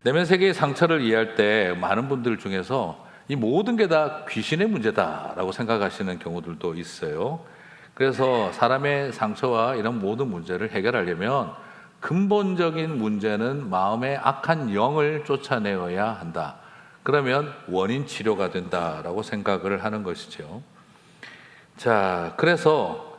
내면 세계의 상처를 이해할 때 많은 분들 중에서 이 모든 게 다 귀신의 문제다라고 생각하시는 경우들도 있어요. 그래서 사람의 상처와 이런 모든 문제를 해결하려면 근본적인 문제는 마음의 악한 영을 쫓아내어야 한다. 그러면 원인 치료가 된다라고 생각을 하는 것이죠. 자, 그래서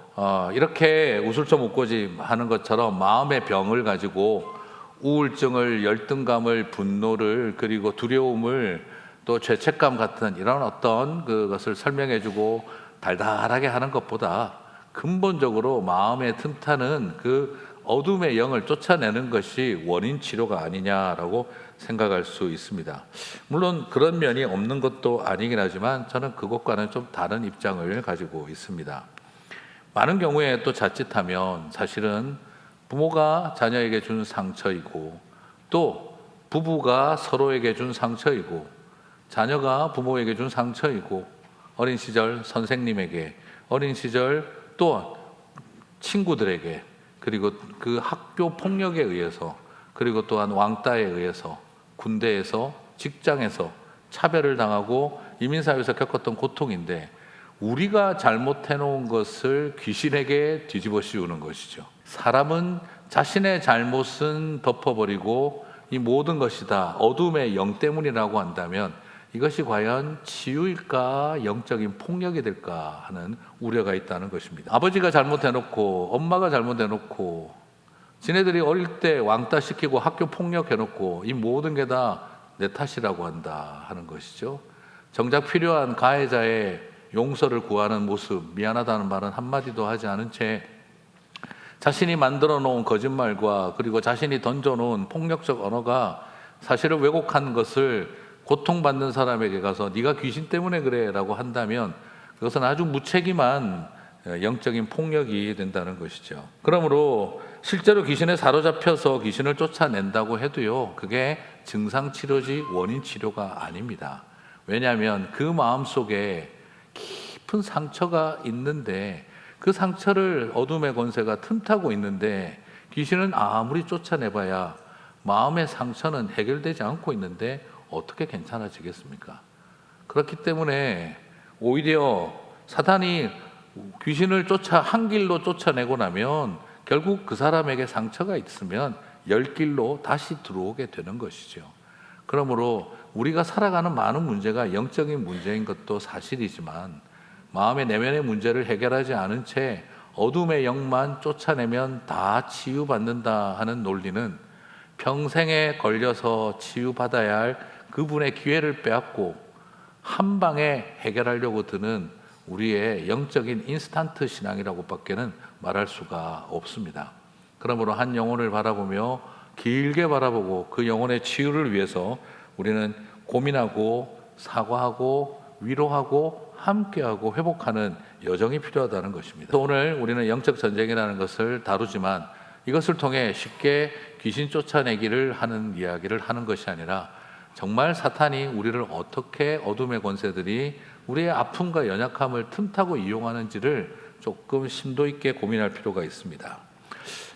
이렇게 웃을 줄 못고지 하는 것처럼 마음의 병을 가지고 우울증을, 열등감을, 분노를, 그리고 두려움을, 또 죄책감 같은 이런 어떤 그것을 설명해주고 달달하게 하는 것보다 근본적으로 마음에 틈타는 그 어둠의 영을 쫓아내는 것이 원인 치료가 아니냐라고 생각할 수 있습니다. 물론 그런 면이 없는 것도 아니긴 하지만 저는 그것과는 좀 다른 입장을 가지고 있습니다. 많은 경우에 또 자칫하면 사실은 부모가 자녀에게 준 상처이고, 또 부부가 서로에게 준 상처이고, 자녀가 부모에게 준 상처이고, 어린 시절 선생님에게, 어린 시절 또 친구들에게, 그리고 그 학교 폭력에 의해서, 그리고 또한 왕따에 의해서, 군대에서, 직장에서 차별을 당하고 이민사회에서 겪었던 고통인데, 우리가 잘못해놓은 것을 귀신에게 뒤집어 씌우는 것이죠. 사람은 자신의 잘못은 덮어버리고 이 모든 것이 다 어둠의 영 때문이라고 한다면 이것이 과연 치유일까, 영적인 폭력이 될까 하는 우려가 있다는 것입니다. 아버지가 잘못해놓고, 엄마가 잘못해놓고, 지네들이 어릴 때 왕따 시키고 학교 폭력해놓고 이 모든 게 다 내 탓이라고 한다 하는 것이죠. 정작 필요한 가해자의 용서를 구하는 모습, 미안하다는 말은 한마디도 하지 않은 채 자신이 만들어 놓은 거짓말과, 그리고 자신이 던져 놓은 폭력적 언어가 사실을 왜곡한 것을 고통받는 사람에게 가서 네가 귀신 때문에 그래 라고 한다면 그것은 아주 무책임한 영적인 폭력이 된다는 것이죠. 그러므로 실제로 귀신에 사로잡혀서 귀신을 쫓아낸다고 해도요, 그게 증상치료지 원인치료가 아닙니다. 왜냐하면 그 마음속에 깊은 상처가 있는데, 그 상처를 어둠의 권세가 틈타고 있는데, 귀신은 아무리 쫓아내봐야 마음의 상처는 해결되지 않고 있는데 어떻게 괜찮아지겠습니까? 그렇기 때문에 오히려 사탄이 귀신을 한 길로 쫓아내고 나면 결국 그 사람에게 상처가 있으면 10길로 다시 들어오게 되는 것이죠. 그러므로 우리가 살아가는 많은 문제가 영적인 문제인 것도 사실이지만, 마음의 내면의 문제를 해결하지 않은 채 어둠의 영만 쫓아내면 다 치유받는다 하는 논리는 평생에 걸려서 치유받아야 할 그분의 기회를 빼앗고 한 방에 해결하려고 드는 우리의 영적인 인스턴트 신앙이라고 밖에는 말할 수가 없습니다. 그러므로 한 영혼을 바라보며 길게 바라보고 그 영혼의 치유를 위해서 우리는 고민하고 사과하고 위로하고 함께하고 회복하는 여정이 필요하다는 것입니다. 오늘 우리는 영적 전쟁이라는 것을 다루지만 이것을 통해 쉽게 귀신 쫓아내기를 하는 이야기를 하는 것이 아니라 정말 사탄이 우리를 어떻게 어둠의 권세들이 우리의 아픔과 연약함을 틈타고 이용하는지를 조금 심도 있게 고민할 필요가 있습니다.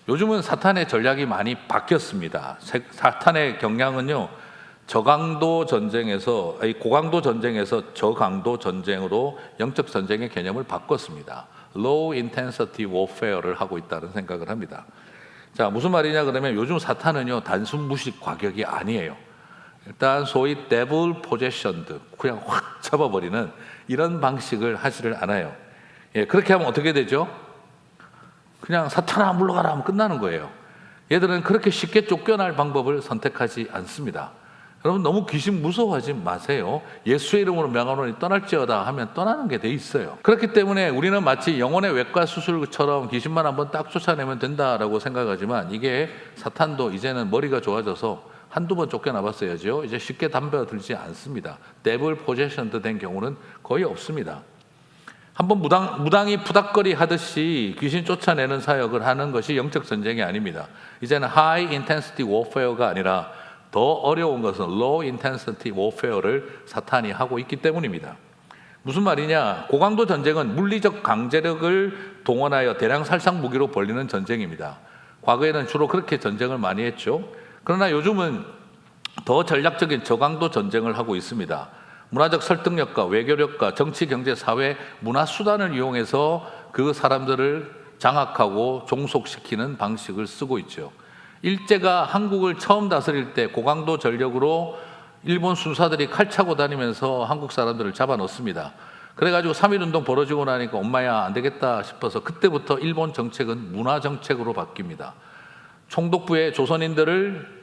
요즘은 사탄의 전략이 많이 바뀌었습니다. 사탄의 경향은요, 고강도 전쟁에서 저강도 전쟁으로 영적 전쟁의 개념을 바꿨습니다. Low intensity warfare를 하고 있다는 생각을 합니다. 자, 무슨 말이냐 그러면 요즘 사탄은요, 단순 무식 과격이 아니에요. 일단 소위 devil possessioned, 그냥 확 잡아버리는 이런 방식을 하지를 않아요. 예, 그렇게 하면 어떻게 되죠? 그냥 사탄아 물러가라 하면 끝나는 거예요. 얘들은 그렇게 쉽게 쫓겨날 방법을 선택하지 않습니다. 여러분 너무 귀신 무서워하지 마세요. 예수의 이름으로 명하노니 떠날지어다 하면 떠나는 게 돼 있어요. 그렇기 때문에 우리는 마치 영혼의 외과 수술처럼 귀신만 한번 딱 쫓아내면 된다라고 생각하지만, 이게 사탄도 이제는 머리가 좋아져서 한두 번 쫓겨나봤어야죠. 이제 쉽게 덤벼들지 않습니다. 데블 포제션드 된 경우는 거의 없습니다. 한번 무당이 푸닥거리 하듯이 귀신 쫓아내는 사역을 하는 것이 영적 전쟁이 아닙니다. 이제는 하이 인텐시티 워페어가 아니라 더 어려운 것은 로우 인텐시티 워페어를 사탄이 하고 있기 때문입니다. 무슨 말이냐? 고강도 전쟁은 물리적 강제력을 동원하여 대량 살상 무기로 벌리는 전쟁입니다. 과거에는 주로 그렇게 전쟁을 많이 했죠. 그러나 요즘은 더 전략적인 저강도 전쟁을 하고 있습니다. 문화적 설득력과 외교력과 정치, 경제, 사회, 문화 수단을 이용해서 그 사람들을 장악하고 종속시키는 방식을 쓰고 있죠. 일제가 한국을 처음 다스릴 때 고강도 전력으로 일본 순사들이 칼 차고 다니면서 한국 사람들을 잡아넣습니다. 그래가지고 3.1운동 벌어지고 나니까 엄마야 안 되겠다 싶어서 그때부터 일본 정책은 문화 정책으로 바뀝니다. 총독부의 조선인들을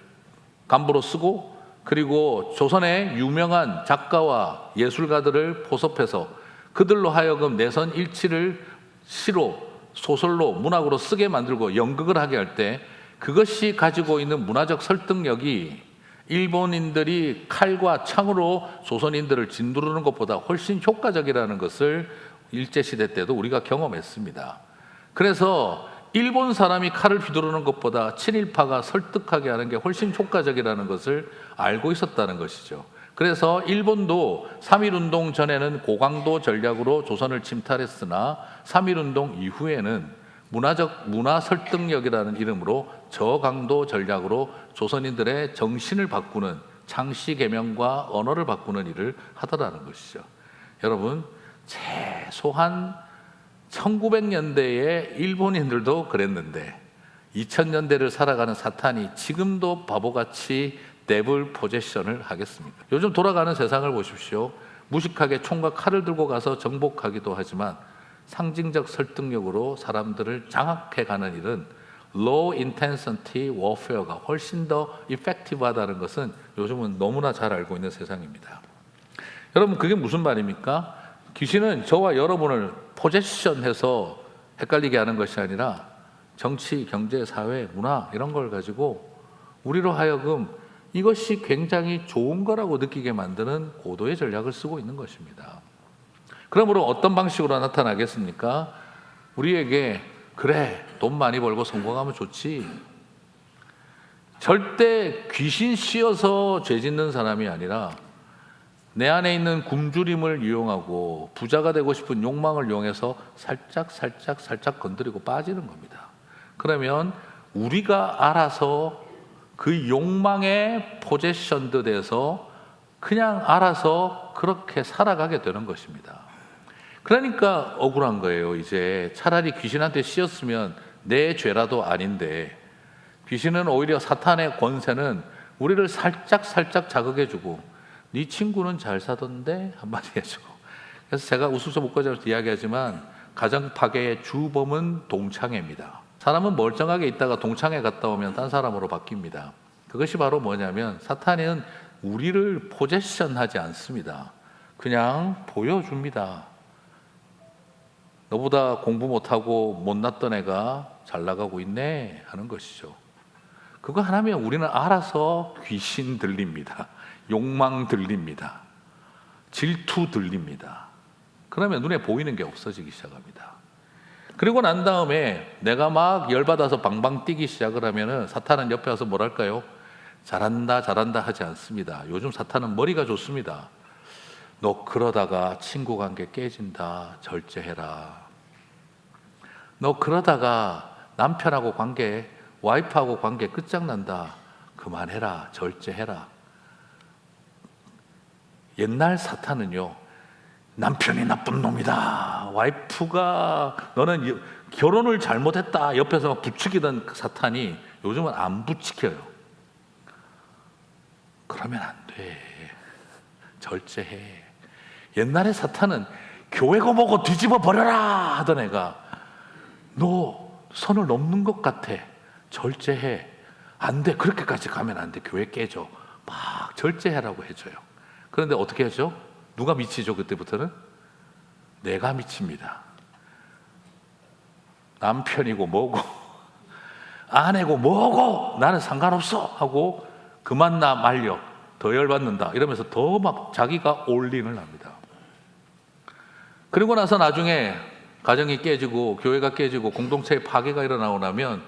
간부로 쓰고, 그리고 조선의 유명한 작가와 예술가들을 포섭해서 그들로 하여금 내선 일치를 시로, 소설로, 문학으로 쓰게 만들고 연극을 하게 할 때 그것이 가지고 있는 문화적 설득력이 일본인들이 칼과 창으로 조선인들을 짓누르는 것보다 훨씬 효과적이라는 것을 일제시대 때도 우리가 경험했습니다. 그래서 일본 사람이 칼을 휘두르는 것보다 친일파가 설득하게 하는 게 훨씬 효과적이라는 것을 알고 있었다는 것이죠. 그래서 일본도 3.1운동 전에는 고강도 전략으로 조선을 침탈했으나 3.1운동 이후에는 문화 설득력이라는 이름으로 저강도 전략으로 조선인들의 정신을 바꾸는 창씨 개명과 언어를 바꾸는 일을 하더라는 것이죠. 여러분, 최소한 1900년대에 일본인들도 그랬는데 2000년대를 살아가는 사탄이 지금도 바보같이 데블 포제션을 하겠습니까? 요즘 돌아가는 세상을 보십시오. 무식하게 총과 칼을 들고 가서 정복하기도 하지만 상징적 설득력으로 사람들을 장악해가는 일은 low intensity warfare가 훨씬 더 effective하다는 것은 요즘은 너무나 잘 알고 있는 세상입니다. 여러분, 그게 무슨 말입니까? 귀신은 저와 여러분을 포제션해서 헷갈리게 하는 것이 아니라 정치, 경제, 사회, 문화 이런 걸 가지고 우리로 하여금 이것이 굉장히 좋은 거라고 느끼게 만드는 고도의 전략을 쓰고 있는 것입니다. 그러므로 어떤 방식으로 나타나겠습니까? 우리에게 그래, 돈 많이 벌고 성공하면 좋지. 절대 귀신 씌어서 죄 짓는 사람이 아니라 내 안에 있는 굶주림을 이용하고 부자가 되고 싶은 욕망을 이용해서 살짝 건드리고 빠지는 겁니다. 그러면 우리가 알아서 그 욕망에 포제션드 돼서 그냥 알아서 그렇게 살아가게 되는 것입니다. 그러니까 억울한 거예요. 이제 차라리 귀신한테 씌었으면 내 죄라도 아닌데, 귀신은 오히려 사탄의 권세는 우리를 살짝 자극해주고 네 친구는 잘 사던데 한마디 해주고. 그래서 제가 우스갯 못가져서 이야기하지만 가정 파괴의 주범은 동창회입니다. 사람은 멀쩡하게 있다가 동창회 갔다 오면 딴 사람으로 바뀝니다. 그것이 바로 뭐냐면 사탄은 우리를 포제션하지 않습니다. 그냥 보여줍니다. 너보다 공부 못하고 못났던 애가 잘 나가고 있네 하는 것이죠. 그거 하나면 우리는 알아서 귀신 들립니다. 욕망 들립니다. 질투 들립니다. 그러면 눈에 보이는 게 없어지기 시작합니다. 그리고 난 다음에 내가 막 열받아서 방방 뛰기 시작을 하면은 사탄은 옆에 와서 뭐랄까요? 잘한다 하지 않습니다. 요즘 사탄은 머리가 좋습니다. 너 그러다가 친구 관계 깨진다. 절제해라. 너 그러다가 남편하고 관계, 와이프하고 관계 끝장난다. 그만해라. 절제해라. 옛날 사탄은요, 남편이 나쁜 놈이다. 와이프가 너는 결혼을 잘못했다. 옆에서 막 부추기던 그 사탄이 요즘은 안 부추겨요. 그러면 안 돼. 절제해. 옛날에 사탄은 교회고 뭐고 뒤집어 버려라 하던 애가 너 선을 넘는 것 같아. 절제해. 안 돼. 그렇게까지 가면 안 돼. 교회 깨져. 막 절제해라고 해줘요. 그런데 어떻게 하죠? 누가 미치죠? 그때부터는? 내가 미칩니다. 남편이고 뭐고 아내고 뭐고 나는 상관없어 하고 그만 나 말려. 더 열받는다. 이러면서 더 막 자기가 올인을 합니다. 그리고 나서 나중에 가정이 깨지고 교회가 깨지고 공동체의 파괴가 일어나고 나면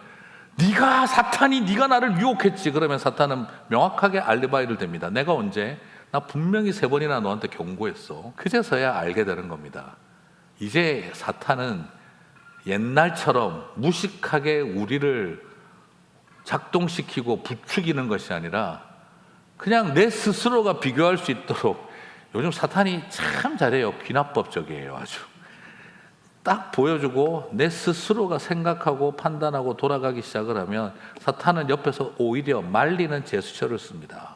네가 사탄이 네가 나를 유혹했지. 그러면 사탄은 명확하게 알리바이를 댑니다. 내가 언제? 나 분명히 3번이나 너한테 경고했어. 그제서야 알게 되는 겁니다. 이제 사탄은 옛날처럼 무식하게 우리를 작동시키고 부추기는 것이 아니라 그냥 내 스스로가 비교할 수 있도록 요즘 사탄이 참 잘해요. 귀납법적이에요. 아주 딱 보여주고 내 스스로가 생각하고 판단하고 돌아가기 시작을 하면 사탄은 옆에서 오히려 말리는 제스처를 씁니다.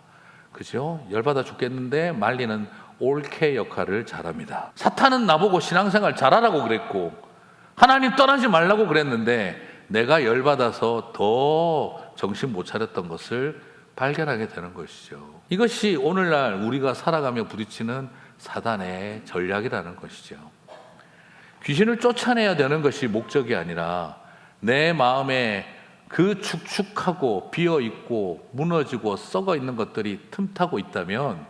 그죠? 열받아 죽겠는데 말리는 올케 역할을 잘합니다. 사탄은 나보고 신앙생활 잘하라고 그랬고 하나님 떠나지 말라고 그랬는데 내가 열받아서 더 정신 못 차렸던 것을 발견하게 되는 것이죠. 이것이 오늘날 우리가 살아가며 부딪히는 사단의 전략이라는 것이죠. 귀신을 쫓아내야 되는 것이 목적이 아니라 내 마음에 그 축축하고 비어있고 무너지고 썩어 있는 것들이 틈타고 있다면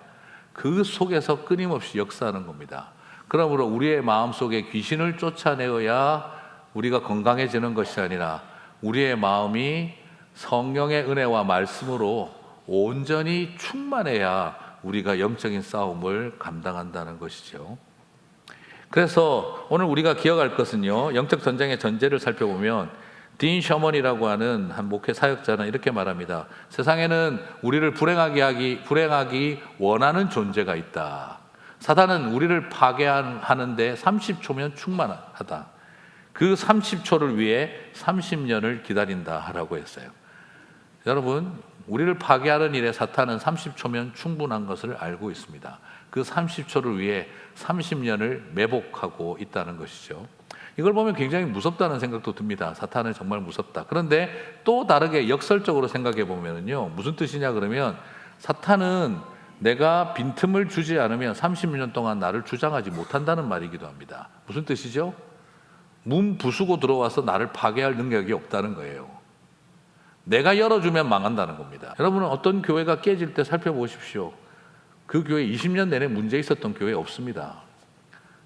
그 속에서 끊임없이 역사하는 겁니다. 그러므로 우리의 마음속에 귀신을 쫓아내어야 우리가 건강해지는 것이 아니라 우리의 마음이 성령의 은혜와 말씀으로 온전히 충만해야 우리가 영적인 싸움을 감당한다는 것이죠. 그래서 오늘 우리가 기억할 것은요, 영적 전쟁의 전제를 살펴보면 딘 셔먼이라고 하는 한 목회 사역자는 이렇게 말합니다. 세상에는 우리를 불행하기 원하는 존재가 있다. 사단은 우리를 파괴하는데 30초면 충만하다. 그 30초를 위해 30년을 기다린다라고 했어요. 여러분, 우리를 파괴하는 일에 사탄은 30초면 충분한 것을 알고 있습니다. 그 30초를 위해 30년을 매복하고 있다는 것이죠. 이걸 보면 굉장히 무섭다는 생각도 듭니다. 사탄은 정말 무섭다. 그런데 또 다르게 역설적으로 생각해 보면요, 무슨 뜻이냐 그러면 사탄은 내가 빈틈을 주지 않으면 30년 동안 나를 주장하지 못한다는 말이기도 합니다. 무슨 뜻이죠? 문 부수고 들어와서 나를 파괴할 능력이 없다는 거예요. 내가 열어주면 망한다는 겁니다. 여러분은 어떤 교회가 깨질 때 살펴보십시오. 그 교회 20년 내내 문제 있었던 교회 없습니다.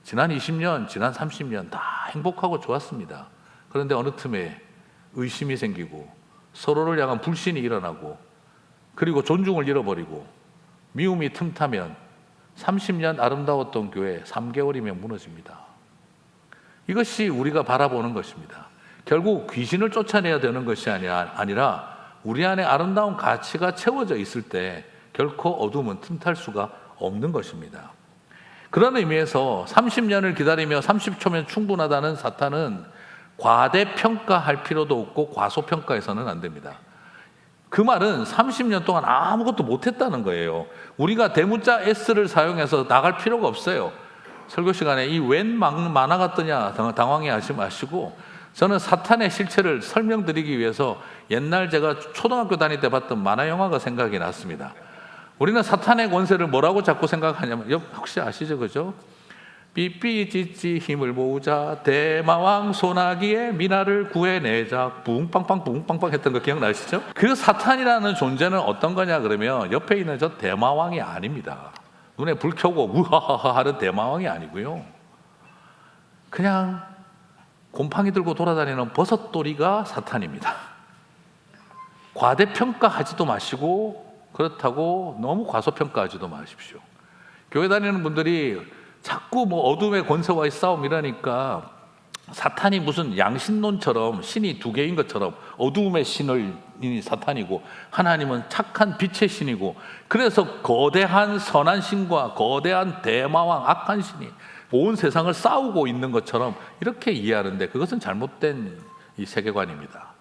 지난 20년, 지난 30년 다 행복하고 좋았습니다. 그런데 어느 틈에 의심이 생기고 서로를 향한 불신이 일어나고 그리고 존중을 잃어버리고 미움이 틈타면 30년 아름다웠던 교회 3개월이면 무너집니다. 이것이 우리가 바라보는 것입니다. 결국 귀신을 쫓아내야 되는 것이 아니라 우리 안에 아름다운 가치가 채워져 있을 때 결코 어둠은 틈탈 수가 없는 것입니다. 그런 의미에서 30년을 기다리며 30초면 충분하다는 사탄은 과대평가할 필요도 없고 과소평가해서는 안 됩니다. 그 말은 30년 동안 아무것도 못했다는 거예요. 우리가 대문자 S를 사용해서 나갈 필요가 없어요. 설교 시간에 이 웬 만화 같더냐 당황해하지 마시고, 저는 사탄의 실체를 설명드리기 위해서 옛날 제가 초등학교 다닐 때 봤던 만화 영화가 생각이 났습니다. 우리는 사탄의 권세를 뭐라고 자꾸 생각하냐면, 혹시 아시죠? 그죠? 삐삐찌찌 힘을 모으자 대마왕 소나기에 미나를 구해내자 붕빵빵 붕빵빵 했던 거 기억나시죠? 그 사탄이라는 존재는 어떤 거냐 그러면 옆에 있는 저 대마왕이 아닙니다. 눈에 불 켜고 우하하하 하는 대마왕이 아니고요, 그냥 곰팡이 들고 돌아다니는 버섯돌이가 사탄입니다. 과대평가하지도 마시고 그렇다고 너무 과소평가하지도 마십시오. 교회 다니는 분들이 자꾸 어둠의 권세와의 싸움이라니까 사탄이 무슨 양신론처럼 신이 두 개인 것처럼 어둠의 신이 사탄이고 하나님은 착한 빛의 신이고, 그래서 거대한 선한 신과 거대한 대마왕 악한 신이 온 세상을 싸우고 있는 것처럼 이렇게 이해하는데 그것은 잘못된 이 세계관입니다.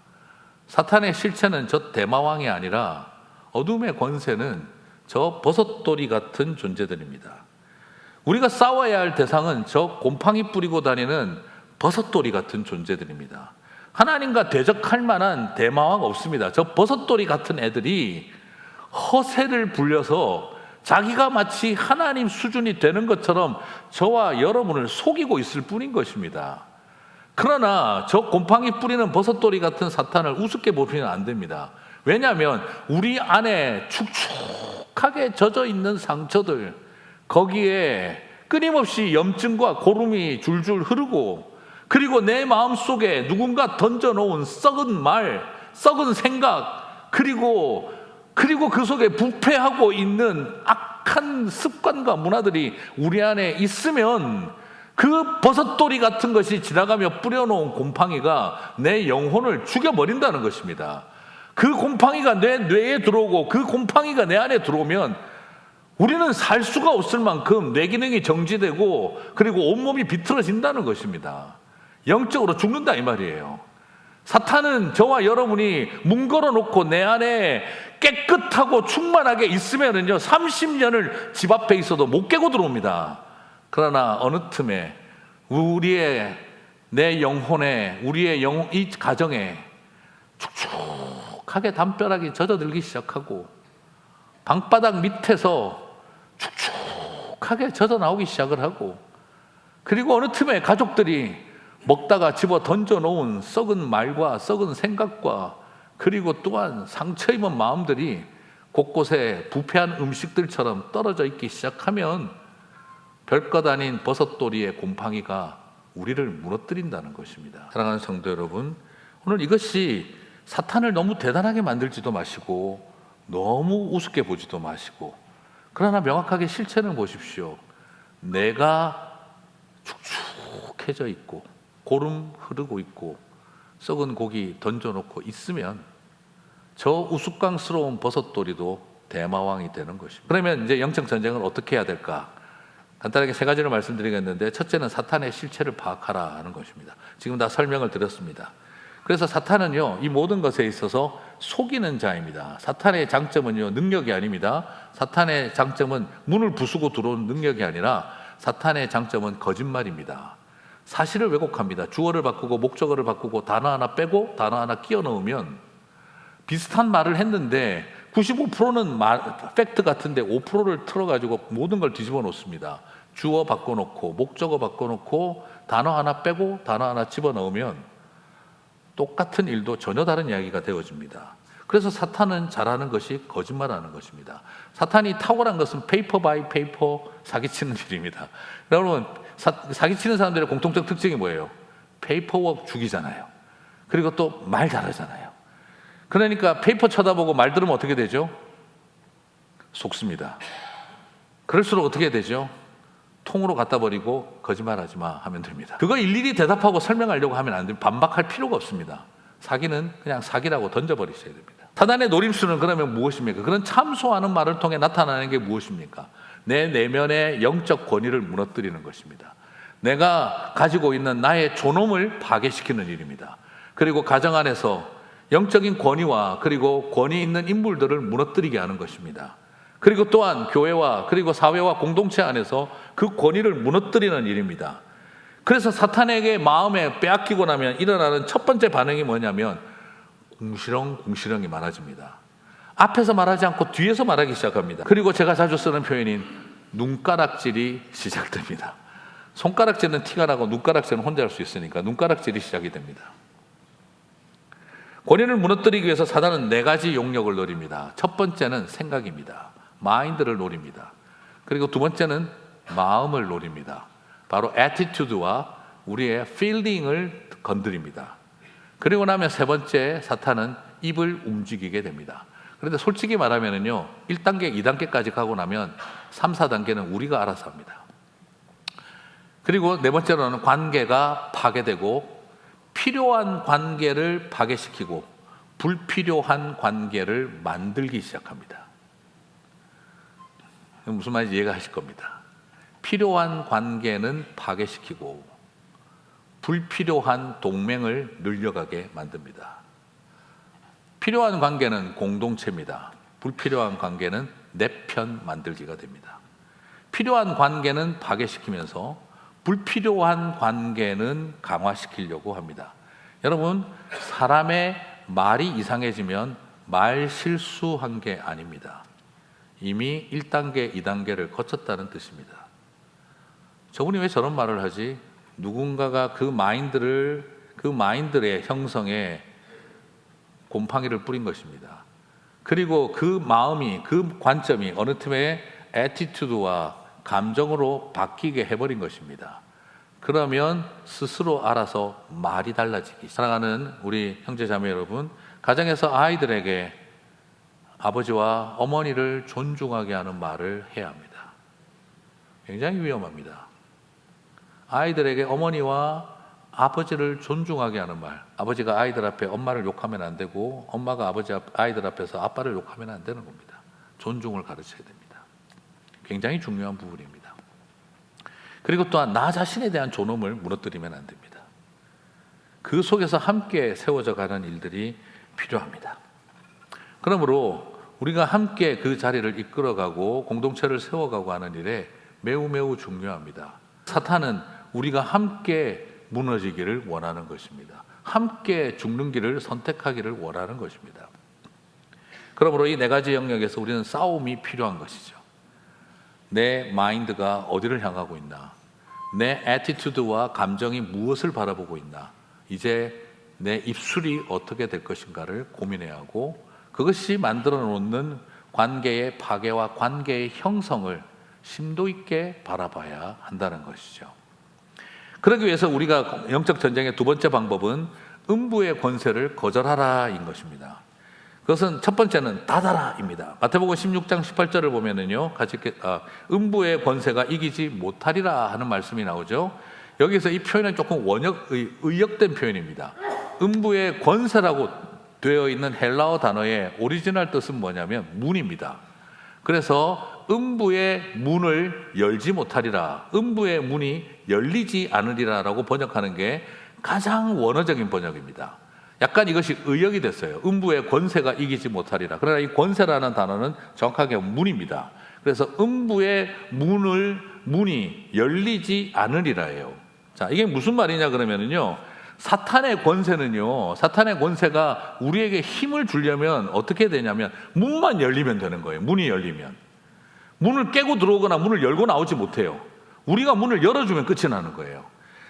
사탄의 실체는 저 대마왕이 아니라 어둠의 권세는 저 버섯돌이 같은 존재들입니다. 우리가 싸워야 할 대상은 저 곰팡이 뿌리고 다니는 버섯돌이 같은 존재들입니다. 하나님과 대적할 만한 대마왕 없습니다. 저 버섯돌이 같은 애들이 허세를 부려서 자기가 마치 하나님 수준이 되는 것처럼 저와 여러분을 속이고 있을 뿐인 것입니다. 그러나 저 곰팡이 뿌리는 버섯돌이 같은 사탄을 우습게 보시면 안 됩니다. 왜냐하면 우리 안에 축축하게 젖어 있는 상처들, 거기에 끊임없이 염증과 고름이 줄줄 흐르고, 그리고 내 마음속에 누군가 던져놓은 썩은 말, 썩은 생각, 그리고 그 속에 부패하고 있는 악한 습관과 문화들이 우리 안에 있으면 그 버섯돌이 같은 것이 지나가며 뿌려놓은 곰팡이가 내 영혼을 죽여버린다는 것입니다. 그 곰팡이가 내 뇌에 들어오고 그 곰팡이가 내 안에 들어오면 우리는 살 수가 없을 만큼 뇌 기능이 정지되고 그리고 온몸이 비틀어진다는 것입니다. 영적으로 죽는다 이 말이에요. 사탄은 저와 여러분이 문 걸어놓고 내 안에 깨끗하고 충만하게 있으면은요 30년을 집 앞에 있어도 못 깨고 들어옵니다. 그러나 어느 틈에 내 영혼에 우리의 이 가정에 축축하게 담벼락이 젖어들기 시작하고 방바닥 밑에서 축축하게 젖어 나오기 시작을 하고 그리고 어느 틈에 가족들이 먹다가 집어 던져놓은 썩은 말과 썩은 생각과 그리고 또한 상처 입은 마음들이 곳곳에 부패한 음식들처럼 떨어져 있기 시작하면 별것 아닌 버섯돌이의 곰팡이가 우리를 무너뜨린다는 것입니다. 사랑하는 성도 여러분, 오늘 이것이 사탄을 너무 대단하게 만들지도 마시고 너무 우습게 보지도 마시고 그러나 명확하게 실체는 보십시오. 내가 축축해져 있고 고름 흐르고 있고 썩은 고기 던져놓고 있으면 저 우스꽝스러운 버섯돌이도 대마왕이 되는 것입니다. 그러면 이제 영적 전쟁을 어떻게 해야 될까? 간단하게 세 가지를 말씀드리겠는데 첫째는 사탄의 실체를 파악하라는 것입니다. 지금 다 설명을 드렸습니다. 그래서 사탄은요 이 모든 것에 있어서 속이는 자입니다. 사탄의 장점은요 능력이 아닙니다. 사탄의 장점은 문을 부수고 들어오는 능력이 아니라 사탄의 장점은 거짓말입니다. 사실을 왜곡합니다. 주어를 바꾸고 목적어를 바꾸고 단어 하나 빼고 단어 하나 끼워 넣으면 비슷한 말을 했는데 95%는 팩트 같은데 5%를 틀어가지고 모든 걸 뒤집어 놓습니다. 주어 바꿔놓고 목적어 바꿔놓고 단어 하나 빼고 단어 하나 집어넣으면 똑같은 일도 전혀 다른 이야기가 되어집니다. 그래서 사탄은 잘하는 것이 거짓말하는 것입니다. 사탄이 탁월한 것은 페이퍼 바이 페이퍼 사기치는 일입니다. 여러분 사기치는 사람들의 공통적 특징이 뭐예요? 페이퍼워크 죽이잖아요. 그리고 또 말 잘하잖아요. 그러니까 페이퍼 쳐다보고 말 들으면 어떻게 되죠? 속습니다. 그럴수록 어떻게 되죠? 통으로 갖다 버리고 거짓말하지 마 하면 됩니다. 그거 일일이 대답하고 설명하려고 하면 안 됩니다. 반박할 필요가 없습니다. 사기는 그냥 사기라고 던져버리셔야 됩니다. 사단의 노림수는 그러면 무엇입니까? 그런 참소하는 말을 통해 나타나는 게 무엇입니까? 내 내면의 영적 권위를 무너뜨리는 것입니다. 내가 가지고 있는 나의 존엄을 파괴시키는 일입니다. 그리고 가정 안에서 영적인 권위와 그리고 권위 있는 인물들을 무너뜨리게 하는 것입니다. 그리고 또한 교회와 그리고 사회와 공동체 안에서 그 권위를 무너뜨리는 일입니다. 그래서 사탄에게 마음에 빼앗기고 나면 일어나는 첫 번째 반응이 뭐냐면 궁시렁궁시렁이 많아집니다. 앞에서 말하지 않고 뒤에서 말하기 시작합니다. 그리고 제가 자주 쓰는 표현인 눈가락질이 시작됩니다. 손가락질은 티가 나고 눈가락질은 혼자 할 수 있으니까 눈가락질이 시작이 됩니다. 권위를 무너뜨리기 위해서 사단은 네 가지 용력을 노립니다. 첫 번째는 생각입니다. 마인드를 노립니다. 그리고 두 번째는 마음을 노립니다. 바로 attitude와 우리의 feeling을 건드립니다. 그리고 나면 세 번째 사탄은 입을 움직이게 됩니다. 그런데 솔직히 말하면요 1단계, 2단계까지 가고 나면 3, 4단계는 우리가 알아서 합니다. 그리고 네 번째로는 관계가 파괴되고 필요한 관계를 파괴시키고 불필요한 관계를 만들기 시작합니다. 무슨 말인지 이해가 하실 겁니다. 필요한 관계는 파괴시키고 불필요한 동맹을 늘려가게 만듭니다. 필요한 관계는 공동체입니다. 불필요한 관계는 내 편 만들기가 됩니다. 필요한 관계는 파괴시키면서 불필요한 관계는 강화시키려고 합니다. 여러분, 사람의 말이 이상해지면 말 실수한 게 아닙니다. 이미 1단계, 2단계를 거쳤다는 뜻입니다. 저분이 왜 저런 말을 하지? 누군가가 그 마인드의 형성에 곰팡이를 뿌린 것입니다. 그리고 그 마음이, 그 관점이 어느 틈에 애티튜드와 감정으로 바뀌게 해버린 것입니다. 그러면 스스로 알아서 말이 달라지기. 사랑하는 우리 형제자매 여러분, 가정에서 아이들에게 아버지와 어머니를 존중하게 하는 말을 해야 합니다. 굉장히 위험합니다. 아이들에게 어머니와 아버지를 존중하게 하는 말. 아버지가 아이들 앞에 엄마를 욕하면 안 되고 엄마가 아이들 앞에서 아빠를 욕하면 안 되는 겁니다. 존중을 가르쳐야 됩니다. 굉장히 중요한 부분입니다. 그리고 또한 나 자신에 대한 존엄을 무너뜨리면 안 됩니다. 그 속에서 함께 세워져 가는 일들이 필요합니다. 그러므로 우리가 함께 그 자리를 이끌어가고 공동체를 세워가고 하는 일에 매우 매우 중요합니다. 사탄은 우리가 함께 무너지기를 원하는 것입니다. 함께 죽는 길을 선택하기를 원하는 것입니다. 그러므로 이 네 가지 영역에서 우리는 싸움이 필요한 것이죠. 내 마인드가 어디를 향하고 있나? 내 애티튜드와 감정이 무엇을 바라보고 있나? 이제 내 입술이 어떻게 될 것인가를 고민해야 하고, 그것이 만들어 놓는 관계의 파괴와 관계의 형성을 심도 있게 바라봐야 한다는 것이죠. 그러기 위해서 우리가 영적 전쟁의 두 번째 방법은 음부의 권세를 거절하라인 것입니다. 그것은 첫 번째는 닫아라입니다. 마태복음 16장 18절을 보면은요, 음부의 권세가 이기지 못하리라 하는 말씀이 나오죠. 여기서 이 표현은 조금 의역된 표현입니다. 음부의 권세라고 되어 있는 헬라어 단어의 오리지널 뜻은 뭐냐면 문입니다. 그래서 음부의 문을 열지 못하리라, 음부의 문이 열리지 않으리라라고 번역하는 게 가장 원어적인 번역입니다. 약간 이것이 의역이 됐어요. 음부의 권세가 이기지 못하리라. 그러나 이 권세라는 단어는 정확하게 문입니다. 그래서 음부의 문이 열리지 않으리라예요. 자, 이게 무슨 말이냐 그러면은요, 사탄의 권세가 우리에게 힘을 주려면 어떻게 되냐면 문만 열리면 되는 거예요. 문이 열리면. 문을 깨고 들어오거나 문을 열고 나오지 못해요. 우리가 문을 열어주면 끝이 나는 거예요.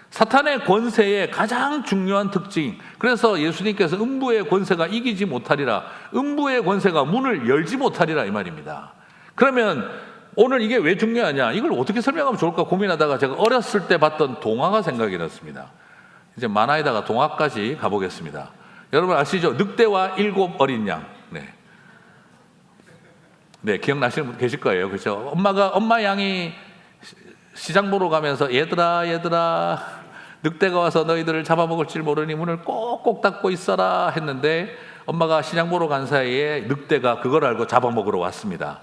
사탄의 권세의 가장 중요한 특징, 그래서 예수님께서 음부의 권세가 이기지 못하리라, 음부의 권세가 문을 열지 못하리라 이 말입니다. 그러면 오늘 이게 왜 중요하냐, 이걸 어떻게 설명하면 좋을까 고민하다가 제가 어렸을 때 봤던 동화가 생각이 났습니다. 이제 만화에다가 동화까지 가보겠습니다. 여러분 아시죠? 늑대와 7 어린 양. 네, 기억나시는 분 계실 거예요. 그렇죠? 엄마 양이 시장 보러 가면서 얘들아 늑대가 와서 너희들을 잡아먹을 줄 모르니 문을 꼭꼭 닫고 있어라 했는데, 엄마가 시장 보러 간 사이에 늑대가 그걸 알고 잡아먹으러 왔습니다.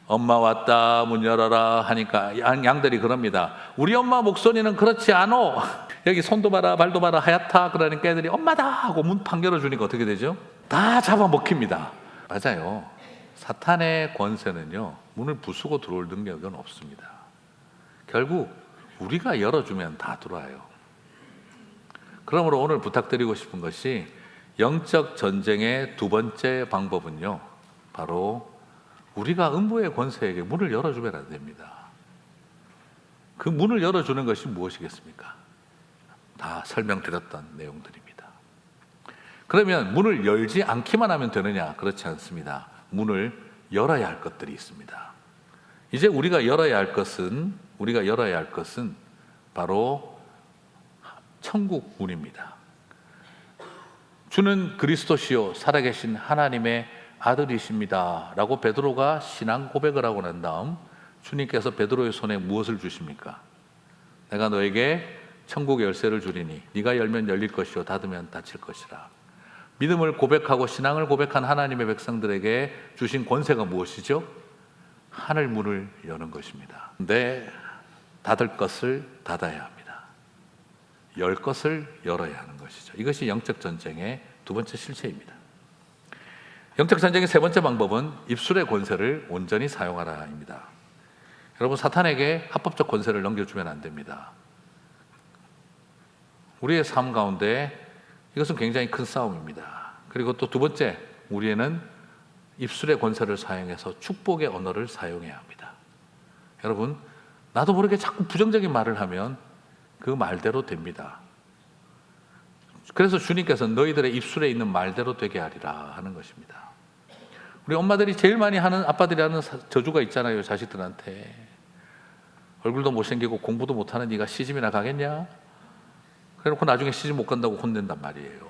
엄마 왔다 문 열어라 하니까 양들이 그럽니다. 우리 엄마 목소리는 그렇지 않어. 여기 손도 봐라 발도 봐라 하얗다. 그러니까 애들이 엄마다 하고 문 팡 열어주니까 어떻게 되죠? 다 잡아먹힙니다. 맞아요. 사탄의 권세는요, 문을 부수고 들어올 능력은 없습니다. 결국 우리가 열어주면 다 들어와요. 그러므로 오늘 부탁드리고 싶은 것이, 영적 전쟁의 두 번째 방법은요, 바로 우리가 음부의 권세에게 문을 열어주면 안 됩니다. 그 문을 열어주는 것이 무엇이겠습니까? 다 설명드렸던 내용들입니다. 그러면 문을 열지 않기만 하면 되느냐? 그렇지 않습니다. 문을 열어야 할 것들이 있습니다. 이제 우리가 열어야 할 것은 바로 천국 문입니다. 주는 그리스도시요 살아계신 하나님의 아들이십니다 라고 베드로가 신앙 고백을 하고 난 다음, 주님께서 베드로의 손에 무엇을 주십니까? 내가 너에게 천국의 열쇠를 주리니 네가 열면 열릴 것이요 닫으면 닫힐 것이라. 믿음을 고백하고 신앙을 고백한 하나님의 백성들에게 주신 권세가 무엇이죠? 하늘 문을 여는 것입니다. 근데 닫을 것을 닫아야 합니다. 열 것을 열어야 하는 것이죠. 이것이 영적 전쟁의 두 번째 실체입니다. 영적 전쟁의 세 번째 방법은 입술의 권세를 온전히 사용하라입니다. 여러분, 사탄에게 합법적 권세를 넘겨주면 안 됩니다. 우리의 삶 가운데 이것은 굉장히 큰 싸움입니다. 그리고 또 두 번째, 우리는 입술의 권세를 사용해서 축복의 언어를 사용해야 합니다. 여러분, 나도 모르게 자꾸 부정적인 말을 하면 그 말대로 됩니다. 그래서 주님께서 너희들의 입술에 있는 말대로 되게 하리라 하는 것입니다. 우리 엄마들이 제일 많이 하는, 아빠들이 하는 저주가 있잖아요. 자식들한테. 얼굴도 못생기고 공부도 못하는 네가 시집이나 가겠냐? 그래놓고 나중에 시집 못 간다고 혼낸단 말이에요.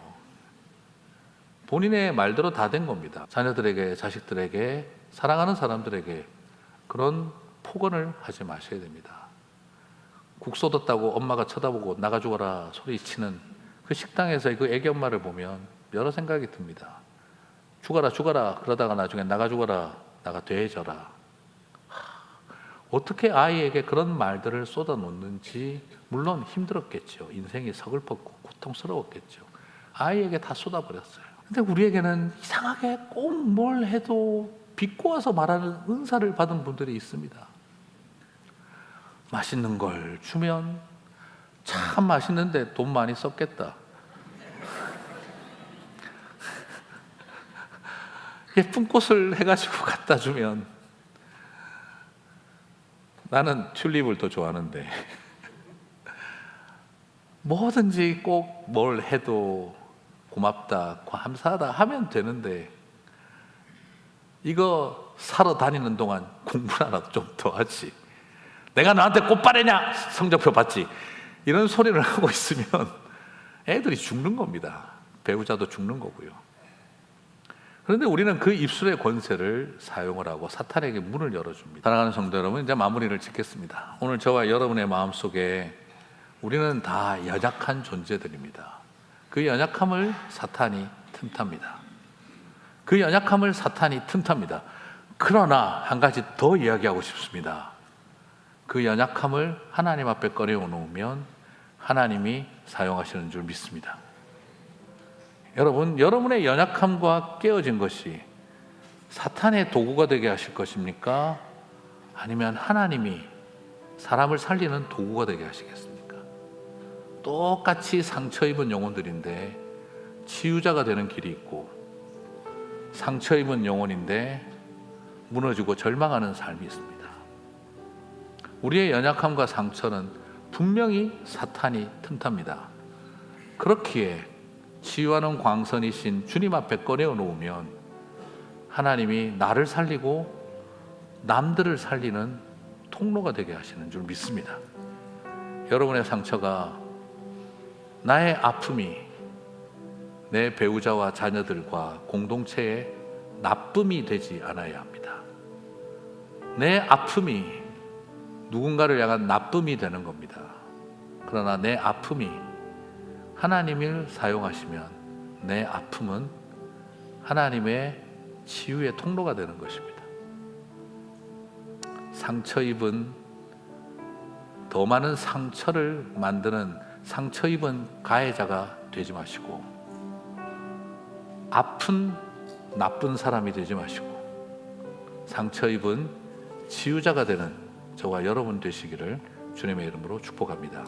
본인의 말대로 다 된 겁니다. 자녀들에게, 자식들에게, 사랑하는 사람들에게 그런 폭언을 하지 마셔야 됩니다. 국 쏟았다고 엄마가 쳐다보고 나가 죽어라 소리치는 그 식당에서 그 애기 엄마를 보면 여러 생각이 듭니다. 죽어라 죽어라 그러다가 나중에 나가 죽어라 나가 돼져라. 어떻게 아이에게 그런 말들을 쏟아놓는지 물론 힘들었겠죠. 인생이 서글펐고 고통스러웠겠죠. 아이에게 다 쏟아버렸어요. 근데 우리에게는 이상하게 꼭 뭘 해도 비꼬아서 말하는 은사를 받은 분들이 있습니다. 맛있는 걸 주면 참 맛있는데 돈 많이 썼겠다. 예쁜 꽃을 해가지고 갖다 주면 나는 튤립을 더 좋아하는데 뭐든지 꼭 뭘 해도 고맙다, 감사하다 하면 되는데 이거 사러 다니는 동안 공부라도 좀 더 하지. 내가 너한테 꽃바래냐? 성적표 받지. 이런 소리를 하고 있으면 애들이 죽는 겁니다. 배우자도 죽는 거고요. 그런데 우리는 그 입술의 권세를 사용을 하고 사탄에게 문을 열어줍니다. 사랑하는 성도 여러분, 이제 마무리를 짓겠습니다. 오늘 저와 여러분의 마음속에 우리는 다 연약한 존재들입니다. 그 연약함을 사탄이 틈탑니다. 그 연약함을 사탄이 틈탑니다. 그러나 한 가지 더 이야기하고 싶습니다. 그 연약함을 하나님 앞에 꺼내놓으면 하나님이 사용하시는 줄 믿습니다. 여러분, 여러분의 연약함과 깨어진 것이 사탄의 도구가 되게 하실 것입니까? 아니면 하나님이 사람을 살리는 도구가 되게 하시겠습니까? 똑같이 상처 입은 영혼들인데 치유자가 되는 길이 있고, 상처 입은 영혼인데 무너지고 절망하는 삶이 있습니다. 우리의 연약함과 상처는 분명히 사탄이 틈탑니다. 그렇기에 치유하는 광선이신 주님 앞에 꺼내어 놓으면 하나님이 나를 살리고 남들을 살리는 통로가 되게 하시는 줄 믿습니다. 여러분의 상처가, 나의 아픔이 내 배우자와 자녀들과 공동체에 나쁨이 되지 않아야 합니다. 내 아픔이 누군가를 향한 나쁨이 되는 겁니다. 그러나 내 아픔이 하나님을 사용하시면 내 아픔은 하나님의 치유의 통로가 되는 것입니다. 상처 입은, 더 많은 상처를 만드는 상처 입은 가해자가 되지 마시고, 아픈 나쁜 사람이 되지 마시고, 상처 입은 치유자가 되는 저와 여러분 되시기를 주님의 이름으로 축복합니다.